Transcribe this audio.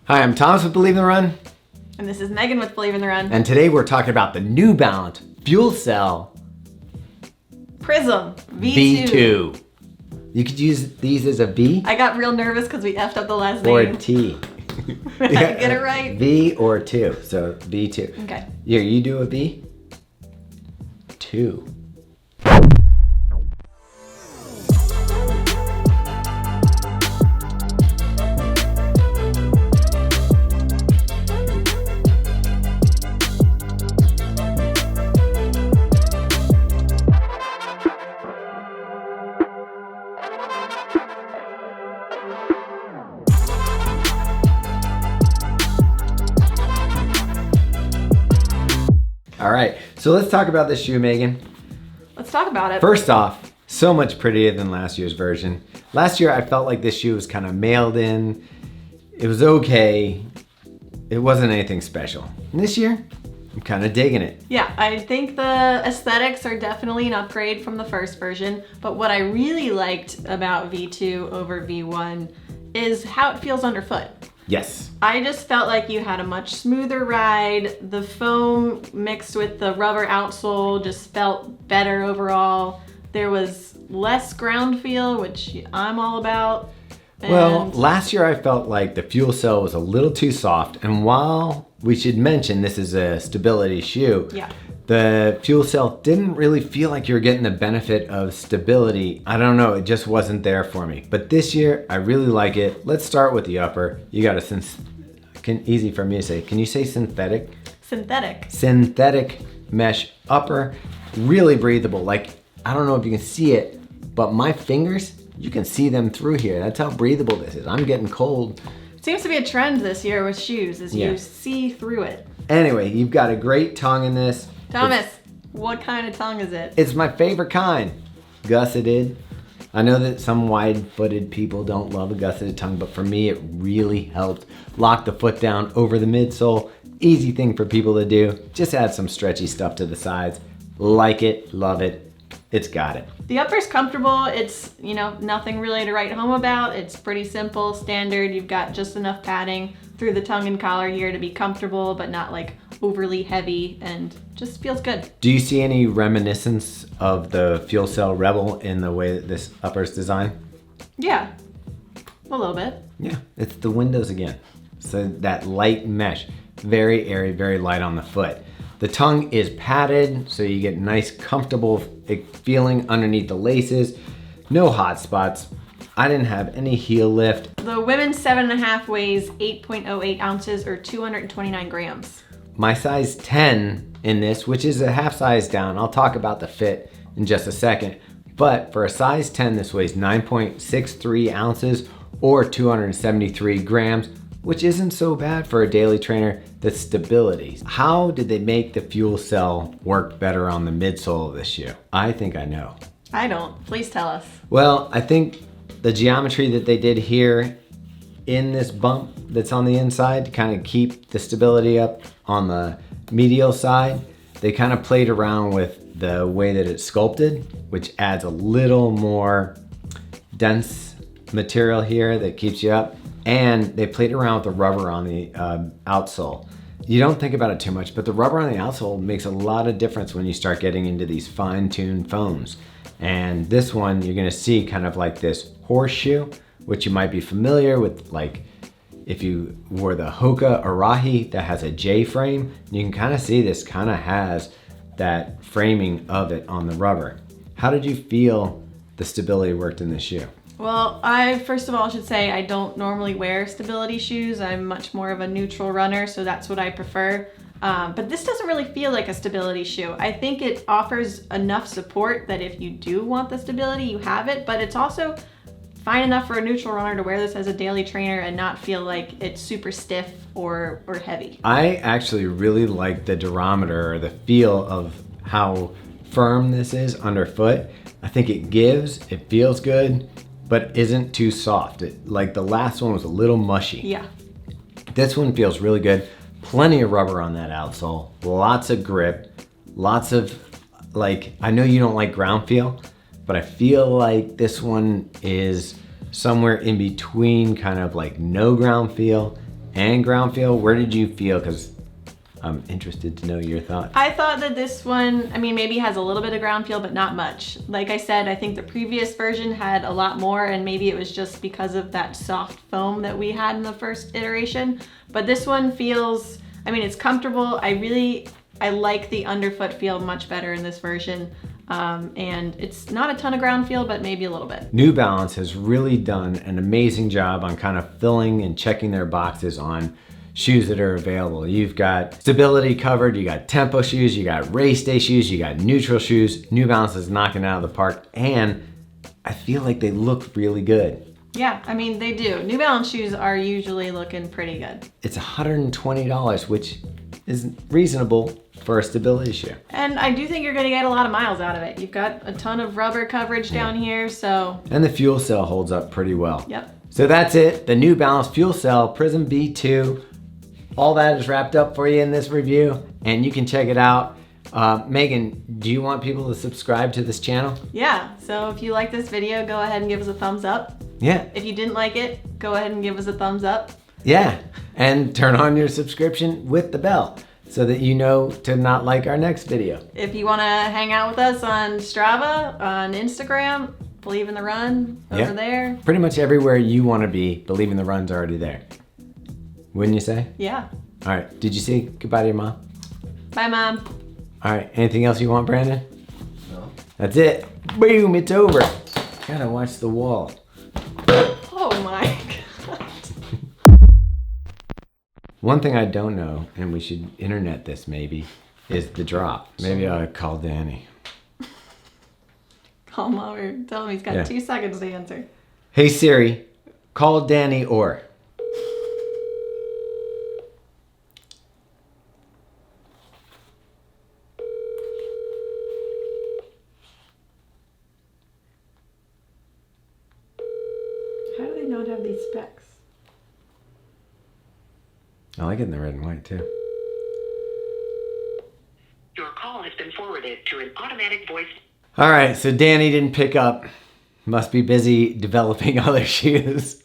Hi, I'm Thomas with Believe in the Run. And this is Megan with Believe in the Run. And today we're talking about the New Balance FuelCell Prism V2. You could use these as a V I got real nervous because we effed up the last or name. a T. I get it right. V or 2, so V2. Okay. Here, you do a V. 2. All right, so let's talk about this shoe, Megan. Let's talk about it. First off, so much prettier than last year's version. Last year, I felt like this shoe was kind of mailed in. It was okay. It wasn't anything special. And this year, I'm kind of digging it. Yeah, I think the aesthetics are definitely an upgrade from the first version, but what I really liked about V2 over V1 is how it feels underfoot. Yes. I just felt like you had a much smoother ride. The foam mixed with the rubber outsole just felt better overall. There was less ground feel, which I'm all about. Well, last year I felt like the FuelCell was a little too soft, and while we should mention this is a stability shoe, yeah, the FuelCell didn't really feel like you were getting the benefit of stability. I don't know, it just wasn't there for me. But this year, I really like it. Let's start with the upper. You got a easy for me to say. Can you say synthetic? Synthetic. Synthetic mesh upper, really breathable. Like, I don't know if you can see it, but my fingers, you can see them through here. That's how breathable this is. I'm getting cold. Seems to be a trend this year with shoes, is you see through it. Anyway, you've got a great tongue in this. Thomas, what kind of tongue is it? It's my favorite kind, gusseted. I know that some wide-footed people don't love a gusseted tongue, but for me, it really helped lock the foot down over the midsole. Easy thing for people to do. Just add some stretchy stuff to the sides. Like it, love it. It's got it. The upper's comfortable. It's, nothing really to write home about. It's pretty simple, standard. You've got just enough padding through the tongue and collar here to be comfortable, but not like overly heavy, and just feels good. Do you see any reminiscence of the FuelCell Rebel in the way that this upper's designed? Yeah, a little bit. Yeah, it's the windows again. So that light mesh, very airy, very light on the foot. The tongue is padded, so you get nice, comfortable feeling underneath the laces. No hot spots. I didn't have any heel lift. The women's 7.5 weighs 8.08 ounces or 229 grams. My size 10 in this, which is a half size down. I'll talk about the fit in just a second. But for a size 10, this weighs 9.63 ounces or 273 grams, which isn't so bad for a daily trainer that's stability. How did they make the FuelCell work better on the midsole of this shoe? I think I know. I don't. Please tell us. Well, I think the geometry that they did here in this bump that's on the inside to kind of keep the stability up on the medial side, they kind of played around with the way that it's sculpted, which adds a little more dense material here that keeps you up. And they played around with the rubber on the outsole. You don't think about it too much, but the rubber on the outsole makes a lot of difference when you start getting into these fine-tuned foams. And this one, you're gonna see kind of like this horseshoe, which you might be familiar with, like if you wore the Hoka Arahi that has a J frame, you can kind of see this kind of has that framing of it on the rubber. How did you feel the stability worked in this shoe? Well, I first of all should say I don't normally wear stability shoes. I'm much more of a neutral runner, so that's what I prefer. But this doesn't really feel like a stability shoe. I think it offers enough support that if you do want the stability, you have it, but it's also fine enough for a neutral runner to wear this as a daily trainer and not feel like it's super stiff or heavy. I actually really like the durometer, or the feel of how firm this is underfoot. I think it gives, it feels good, but isn't too soft. Like the last one was a little mushy. Yeah. This one feels really good. Plenty of rubber on that outsole, lots of grip, lots of, like, I know you don't like ground feel, but I feel like this one is somewhere in between kind of like no ground feel and ground feel. Where did you feel? Because I'm interested to know your thoughts. I thought that this one, I mean, maybe has a little bit of ground feel, but not much. Like I said, I think the previous version had a lot more, and maybe it was just because of that soft foam that we had in the first iteration. But this one feels, I mean, it's comfortable. I like the underfoot feel much better in this version. And it's not a ton of ground feel, but maybe a little bit. New Balance has really done an amazing job on kind of filling and checking their boxes on shoes that are available. You've got stability covered, you got tempo shoes, you got race day shoes, you got neutral shoes. New Balance is knocking it out of the park, and I feel like they look really good. Yeah, I mean, they do. New Balance shoes are usually looking pretty good. It's $120, which is reasonable for a stability shoe. And I do think you're gonna get a lot of miles out of it. You've got a ton of rubber coverage down here, so. And the fuel cell holds up pretty well. Yep. So that's it, the New Balance FuelCell Prism V2. All that is wrapped up for you in this review, and you can check it out. Meaghan, do you want people to subscribe to this channel? Yeah, so if you like this video, go ahead and give us a thumbs up. Yeah. If you didn't like it, go ahead and give us a thumbs up. Yeah, and turn on your subscription with the bell so that you know to not like our next video. If you wanna hang out with us on Strava, on Instagram, Believe in the Run, over there. Pretty much everywhere you want to be, Believe in the Run's already there. Wouldn't you say? Yeah. All right, did you say goodbye to your mom? Bye, Mom. All right, anything else you want, Brandon? No. That's it. Boom, it's over. Gotta watch the wall. Oh my God. One thing I don't know, and we should internet this maybe, is the drop. Maybe I'll call Danny. Call him over. Tell him he's got 2 seconds to answer. Hey Siri, call Danny or. How do they not have these specs? I like it in the red and white too. Your call has been forwarded to an automatic voice. All right, so Danny didn't pick up. Must be busy developing other shoes.